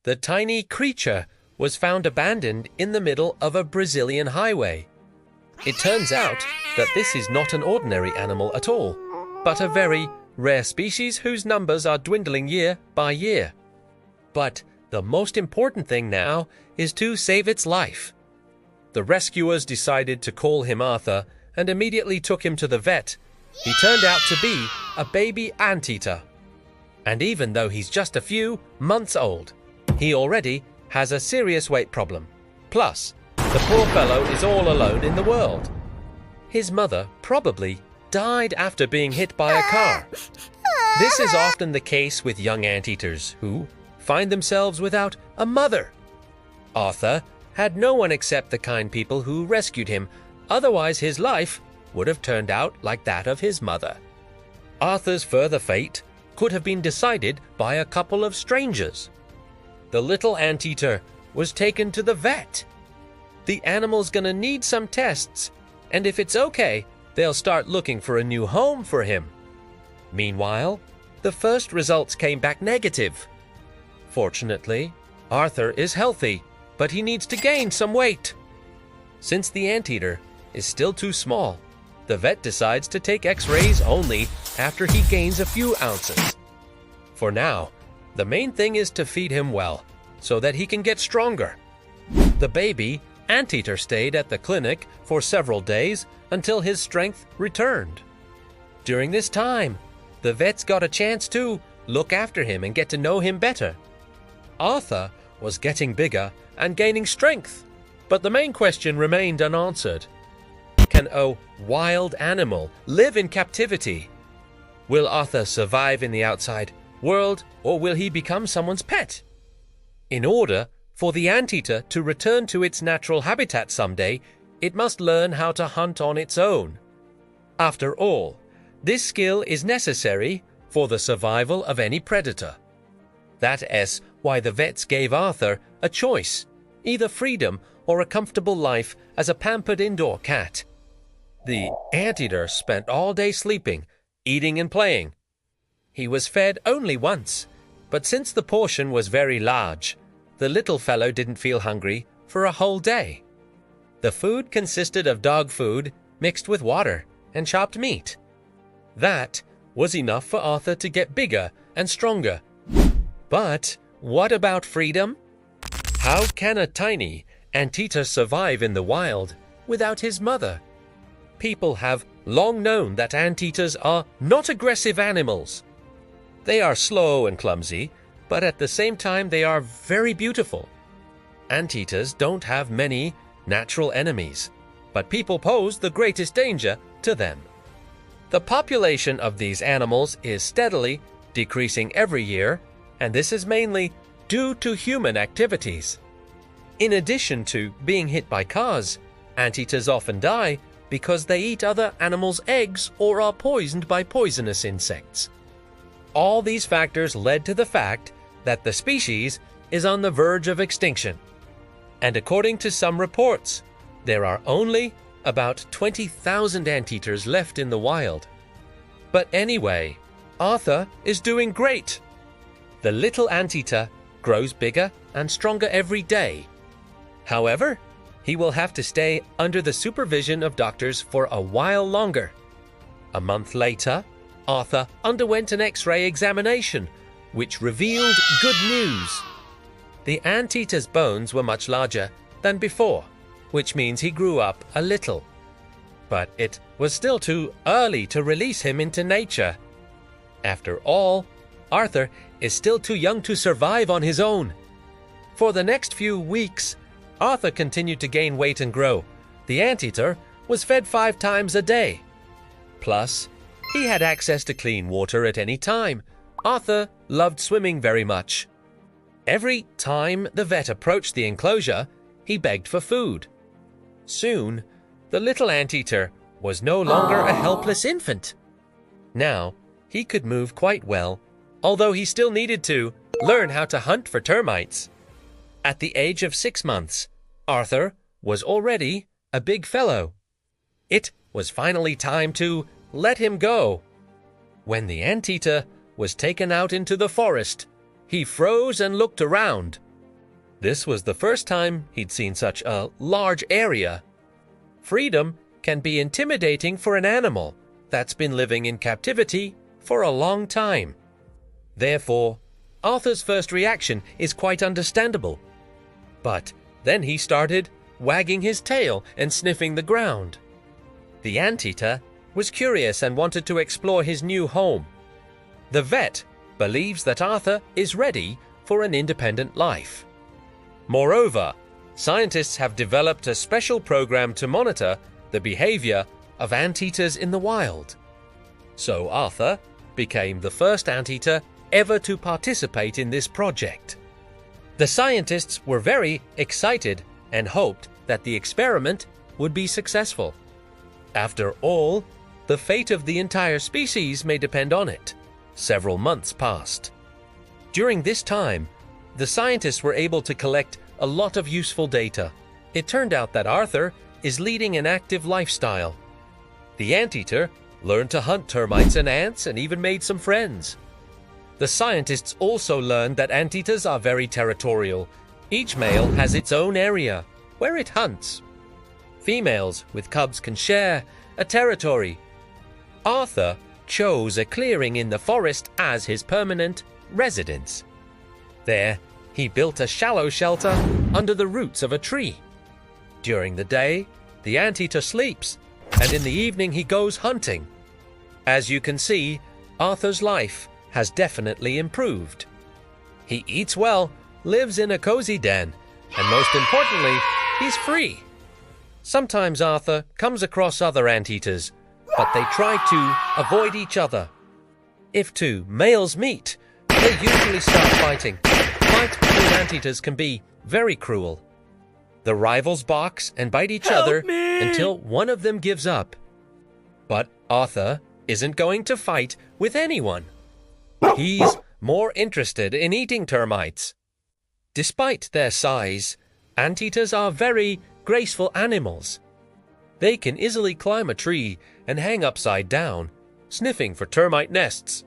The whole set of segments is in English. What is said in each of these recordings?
The tiny creature was found abandoned in the middle of a Brazilian highway. It turns out that this is not an ordinary animal at all, but a very rare species whose numbers are dwindling year by year. But the most important thing now is to save its life. The rescuers decided to call him Arthur and immediately took him to the vet. He turned out to be a baby anteater. And even though he's just a few months old, he already has a serious weight problem. Plus, the poor fellow is all alone in the world. His mother probably died after being hit by a car. This is often the case with young anteaters who find themselves without a mother. Arthur had no one except the kind people who rescued him, otherwise his life would have turned out like that of his mother. Arthur's further fate could have been decided by a couple of strangers. The little anteater was taken to the vet. The animal's gonna need some tests, and if it's okay, they'll start looking for a new home for him. Meanwhile, the first results came back negative. Fortunately, Arthur is healthy, but he needs to gain some weight. Since the anteater is still too small, the vet decides to take x-rays only after he gains a few ounces. For now, the main thing is to feed him well, so that he can get stronger. The baby anteater stayed at the clinic for several days until his strength returned. During this time, the vets got a chance to look after him and get to know him better. Arthur was getting bigger and gaining strength, but the main question remained unanswered. Can a wild animal live in captivity? Will Arthur survive in the outside world, or will he become someone's pet? In order for the anteater to return to its natural habitat someday, it must learn how to hunt on its own. After all, this skill is necessary for the survival of any predator. That's why the vets gave Arthur a choice, either freedom or a comfortable life as a pampered indoor cat. The anteater spent all day sleeping, eating and playing. He was fed only once, but since the portion was very large, the little fellow didn't feel hungry for a whole day. The food consisted of dog food mixed with water and chopped meat. That was enough for Arthur to get bigger and stronger. But what about freedom? How can a tiny anteater survive in the wild without his mother? People have long known that anteaters are not aggressive animals. They are slow and clumsy, but at the same time they are very beautiful. Anteaters don't have many natural enemies, but people pose the greatest danger to them. The population of these animals is steadily decreasing every year, and this is mainly due to human activities. In addition to being hit by cars, anteaters often die because they eat other animals' eggs or are poisoned by poisonous insects. All these factors led to the fact that the species is on the verge of extinction. And according to some reports, there are only about 20,000 anteaters left in the wild. But anyway, Arthur is doing great. The little anteater grows bigger and stronger every day. However, he will have to stay under the supervision of doctors for a while longer. A month later, Arthur underwent an X-ray examination, which revealed good news. The anteater's bones were much larger than before, which means he grew up a little. But it was still too early to release him into nature. After all, Arthur is still too young to survive on his own. For the next few weeks, Arthur continued to gain weight and grow. The anteater was fed 5 times a day. Plus, he had access to clean water at any time. Arthur loved swimming very much. Every time the vet approached the enclosure, he begged for food. Soon, the little anteater was no longer a helpless infant. Now, he could move quite well, although he still needed to learn how to hunt for termites. At the age of 6 months, Arthur was already a big fellow. It was finally time to let him go. When the anteater was taken out into the forest, he froze and looked around, This was the first time he'd seen such a large area. Freedom can be intimidating for an animal that's been living in captivity for a long time. Therefore, Arthur's first reaction is quite understandable. But then he started wagging his tail and sniffing the ground. The Anteater was curious and wanted to explore his new home. The vet believes that Arthur is ready for an independent life. Moreover, scientists have developed a special program to monitor the behavior of anteaters in the wild. So Arthur became the first anteater ever to participate in this project. The scientists were very excited and hoped that the experiment would be successful. After all, the fate of the entire species may depend on it. Several months passed. During this time, the scientists were able to collect a lot of useful data. It turned out that Arthur is leading an active lifestyle. The anteater learned to hunt termites and ants and even made some friends. The scientists also learned that anteaters are very territorial. Each male has its own area where it hunts. Females with cubs can share a territory. Arthur chose a clearing in the forest as his permanent residence. There, he built a shallow shelter under the roots of a tree. During the day, the anteater sleeps, and in the evening he goes hunting. As you can see, Arthur's life has definitely improved. He eats well, lives in a cozy den, and most importantly, he's free. Sometimes Arthur comes across other anteaters, but they try to avoid each other. If two males meet, they usually start fighting. Fights between anteaters can be very cruel. The rivals box and bite each other until one of them gives up. But Arthur isn't going to fight with anyone. He's more interested in eating termites. Despite their size, anteaters are very graceful animals. They can easily climb a tree and hang upside down, sniffing for termite nests.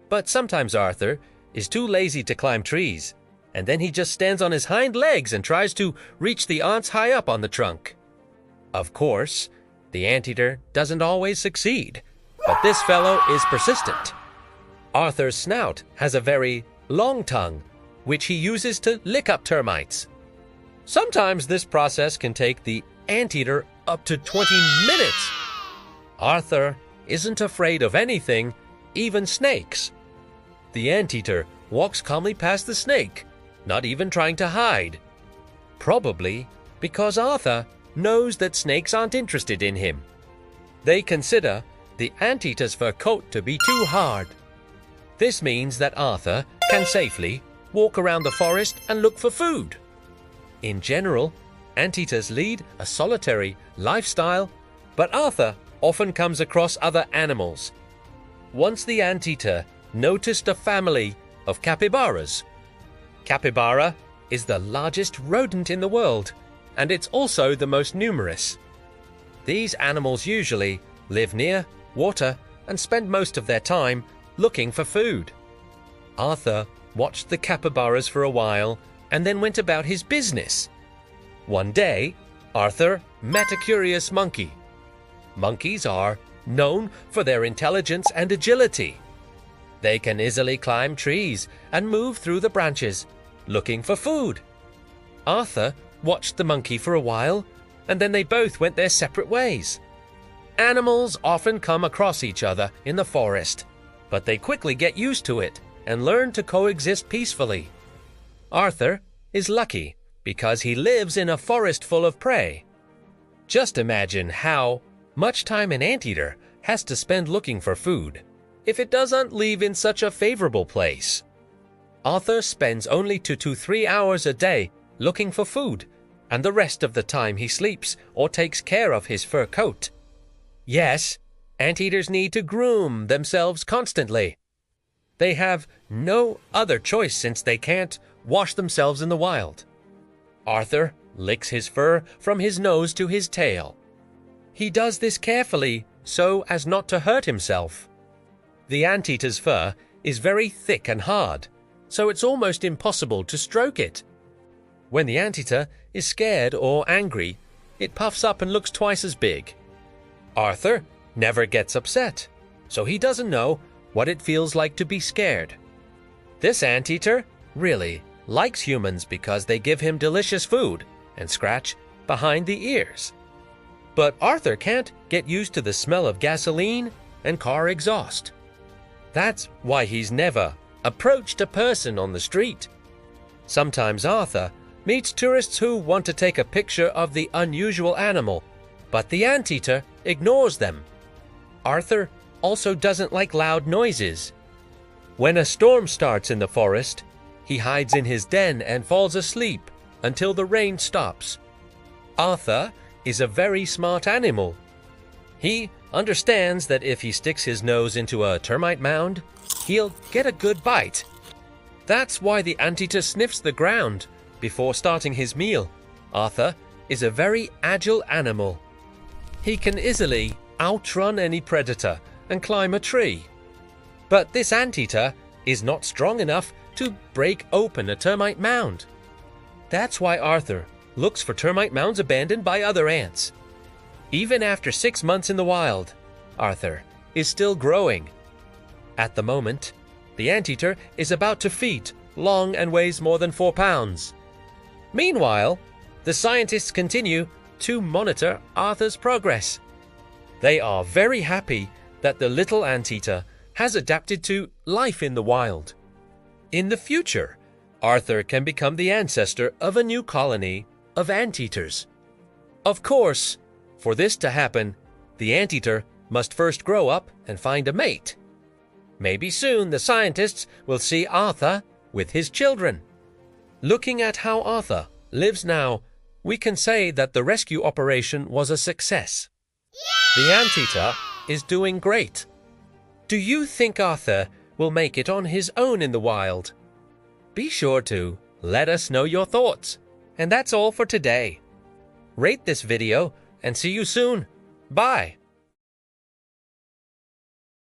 But sometimes Arthur is too lazy to climb trees, and then he just stands on his hind legs and tries to reach the ants high up on the trunk. Of course, the anteater doesn't always succeed, but this fellow is persistent. Arthur's snout has a very long tongue, which he uses to lick up termites. Sometimes this process can take the anteater up to 20 minutes. Arthur isn't afraid of anything, even snakes. The anteater walks calmly past the snake, not even trying to hide. Probably because Arthur knows that snakes aren't interested in him. They consider the anteater's fur coat to be too hard. This means that Arthur can safely walk around the forest and look for food. In general, anteaters lead a solitary lifestyle, but Arthur often comes across other animals. Once the anteater noticed a family of capybaras. Capybara is the largest rodent in the world, and it's also the most numerous. These animals usually live near water and spend most of their time looking for food. Arthur watched the capybaras for a while and then went about his business. One day, Arthur met a curious monkey. Monkeys are known for their intelligence and agility. They can easily climb trees and move through the branches, looking for food. Arthur watched the monkey for a while, and then they both went their separate ways. Animals often come across each other in the forest, but they quickly get used to it and learn to coexist peacefully. Arthur is lucky because he lives in a forest full of prey. Just imagine how much time an anteater has to spend looking for food if it doesn't live in such a favorable place. Arthur spends only 2 to 3 hours a day looking for food, and the rest of the time he sleeps or takes care of his fur coat. Yes, anteaters need to groom themselves constantly. They have no other choice since they can't wash themselves in the wild. Arthur licks his fur from his nose to his tail. He does this carefully so as not to hurt himself. The anteater's fur is very thick and hard, so it's almost impossible to stroke it. When the anteater is scared or angry, it puffs up and looks twice as big. Arthur never gets upset, so he doesn't know what it feels like to be scared. This anteater really likes humans because they give him delicious food and scratch behind the ears. But Arthur can't get used to the smell of gasoline and car exhaust. That's why he's never approached a person on the street. Sometimes Arthur meets tourists who want to take a picture of the unusual animal, but the anteater ignores them. Arthur also doesn't like loud noises. When a storm starts in the forest, he hides in his den and falls asleep until the rain stops. Arthur is a very smart animal. He understands that if he sticks his nose into a termite mound, he'll get a good bite. That's why the anteater sniffs the ground before starting his meal. Arthur is a very agile animal. He can easily outrun any predator and climb a tree. But this anteater is not strong enough to break open a termite mound. That's why Arthur looks for termite mounds abandoned by other ants. Even after 6 months in the wild, Arthur is still growing. At the moment, the anteater is about to feet, long and weighs more than 4 pounds. Meanwhile, the scientists continue to monitor Arthur's progress. They are very happy that the little anteater has adapted to life in the wild. In the future, Arthur can become the ancestor of a new colony of anteaters. Of course, for this to happen, the anteater must first grow up and find a mate. Maybe soon the scientists will see Arthur with his children. Looking at how Arthur lives now, we can say that the rescue operation was a success. Yeah! The anteater is doing great. Do you think Arthur will make it on his own in the wild? Be sure to let us know your thoughts. And that's all for today. Rate this video and see you soon. Bye.